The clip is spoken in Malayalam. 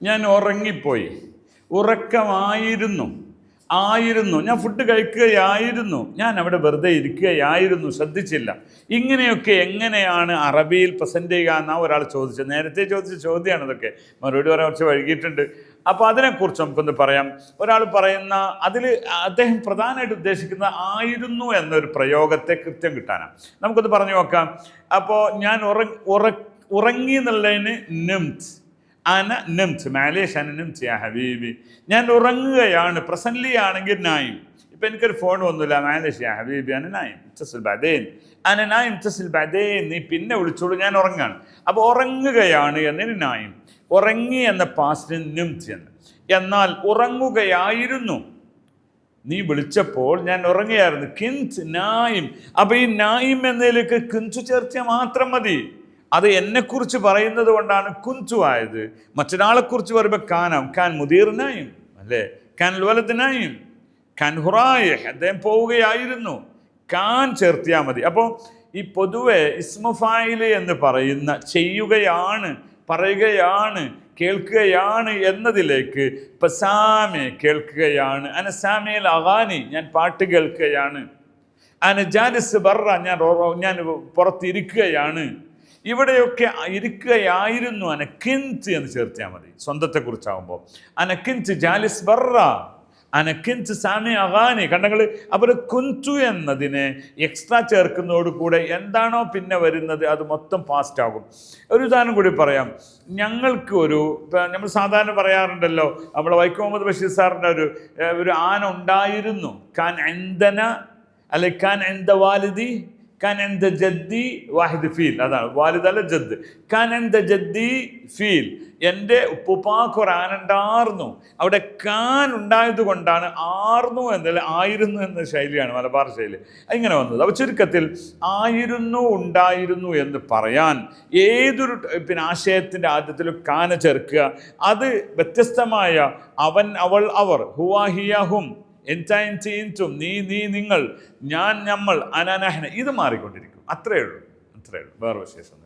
ഞാൻ ഉറങ്ങിപ്പോയി, ഉറക്കമായിരുന്നു, ഞാൻ ഫുഡ് കഴിക്കുകയായിരുന്നു, ഞാൻ അവിടെ വെറുതെ ഇരിക്കുകയായിരുന്നു, ശ്രദ്ധിച്ചില്ല. ഇങ്ങനെയൊക്കെ എങ്ങനെയാണ് അറബിയിൽ പ്രസൻറ്റ് ചെയ്യുക എന്നാണ് ഒരാൾ ചോദിച്ചത്. നേരത്തെ ചോദിച്ച ചോദ്യമാണ് ഇതൊക്കെ, മറുപടി പറയാൻ കുറച്ച് വൈകിട്ടുണ്ട്. അപ്പോൾ അതിനെക്കുറിച്ച് നമുക്കൊന്ന് പറയാം. ഒരാൾ പറയുന്ന അതിൽ അദ്ദേഹം പ്രധാനമായിട്ട് ഉദ്ദേശിക്കുന്ന ആയിരുന്നു എന്നൊരു പ്രയോഗത്തെ കൃത്യം കിട്ടാനാണ്. നമുക്കൊന്ന് പറഞ്ഞു നോക്കാം. അപ്പോൾ ഞാൻ ഉറങ്ങി എന്നുള്ളതിന് നിംത്, അന നിംത്, മാലേഷ് അന നിംത് യാ ഹബീബി, ഞാൻ ഉറങ്ങുകയാണ്. പ്രസന്റ്ലി ആണെങ്കിൽ നായിം. ഇപ്പം എനിക്കൊരു ഫോൺ വന്നില്ല, മാലേഷ് യാ ഹബീബി അന നായിം ഇത്തസിൽ ബഅദൈൻ, അന നായിം ഇത്തസിൽ ബഅദൈൻ, നീ പിന്നെ വിളിച്ചോളൂ, ഞാൻ ഉറങ്ങാണ്. അപ്പോൾ ഉറങ്ങുകയാണ് എന്നതിന് നായിം, ഉറങ്ങി എന്ന പാസ്റ്റിന് നിംത് എന്ന്. എന്നാൽ ഉറങ്ങുകയായിരുന്നു, നീ വിളിച്ചപ്പോൾ ഞാൻ ഉറങ്ങുകയായിരുന്നു. കിൻത് നായിം. അപ്പോൾ ഈ നായിം എന്നതിലേക്ക് കിഞ്ചു ചേർത്തിയാൽ മാത്രം മതി. അത് എന്നെക്കുറിച്ച് പറയുന്നത് കൊണ്ടാണ് കുഞ്ചു ആയത്. മറ്റൊരാളെക്കുറിച്ച് പറയുമ്പോൾ കാനാം, കാൻ മുദീറിനായും അല്ലേ, കാൻ വലത്തിനായും, കാൻ ഹുറായ്, അദ്ദേഹം പോവുകയായിരുന്നു, കാൻ ചേർത്തിയാൽ മതി. അപ്പോൾ ഈ പൊതുവെ ഇസ്മുഫായില് എന്ന് പറയുന്ന ചെയ്യുകയാണ്, പറയുകയാണ്, കേൾക്കുകയാണ് എന്നതിലേക്ക് ഇപ്പം സാമെ കേൾക്കുകയാണ്, അനസാമയിൽ അഗാനി ഞാൻ പാട്ട് കേൾക്കുകയാണ്, അന ജാലിസ് ബറ ഞാൻ പുറത്തിരിക്കുകയാണ്, ഇവിടെയൊക്കെ ഇരിക്കുകയായിരുന്നു. അനക്കിൻത് എന്ന് ചേർത്തിയാൽ മതി സ്വന്തത്തെക്കുറിച്ചാകുമ്പോൾ. അനക്കിൻത് ജാലിസ് ബറ, അനക്കിൻത് സാമി അഗാനി. കണ്ടങ്ങൾ. അപ്പോൾ കുൻതു എന്നതിനെ എക്സ്ട്രാ ചേർക്കുന്നതോടുകൂടെ എന്താണോ പിന്നെ വരുന്നത് അത് മൊത്തം പാസ്റ്റ് ആകും. ഒരു ഉദാഹരണം കൂടി പറയാം. ഞങ്ങൾക്ക് നമ്മൾ സാധാരണ പറയാറുണ്ടല്ലോ, നമ്മുടെ വൈക്കം മുഹമ്മദ് ബഷീർ സാറിൻ്റെ ഒരു ആന ഉണ്ടായിരുന്നു. കാൻ എന്തന അല്ലെ കാൻ എന്ത വാലിദി, കാൻ എന്ത ജദ്ദി വാഹിദ് ഫീൽ. അതാണ് വാലിദ് അല്ല ജദ്. കാൻ എന്ത ജദ്ദി ഫീൽ, എൻ്റെ ഉപ്പുപ്പാക്ക് ഒരു ആന ഉണ്ടായിരുന്നു. അവിടെ കാൻ ഉണ്ടായത് കൊണ്ടാണ് ആർന്നു എന്നല്ല ആയിരുന്നു എന്ന ശൈലിയാണ് മലബാർ ശൈലി ഇങ്ങനെ വന്നത്. അപ്പോൾ ചുരുക്കത്തിൽ ആയിരുന്നു, ഉണ്ടായിരുന്നു എന്ന് പറയാൻ ഏതൊരു ആശയത്തിൻ്റെ ആദ്യത്തിലും കാന ചേർക്കുക. അത് വ്യത്യസ്തമായ അവൻ, അവൾ, അവർ, ഹുവ, ഹിയ, ഹും, എൻറ്റും, നീ, നിങ്ങൾ, ഞാൻ, നമ്മൾ, അനനഹന, ഇത് മാറിക്കൊണ്ടിരിക്കും. അത്രയേ ഉള്ളൂ. വേറെ വിശേഷം.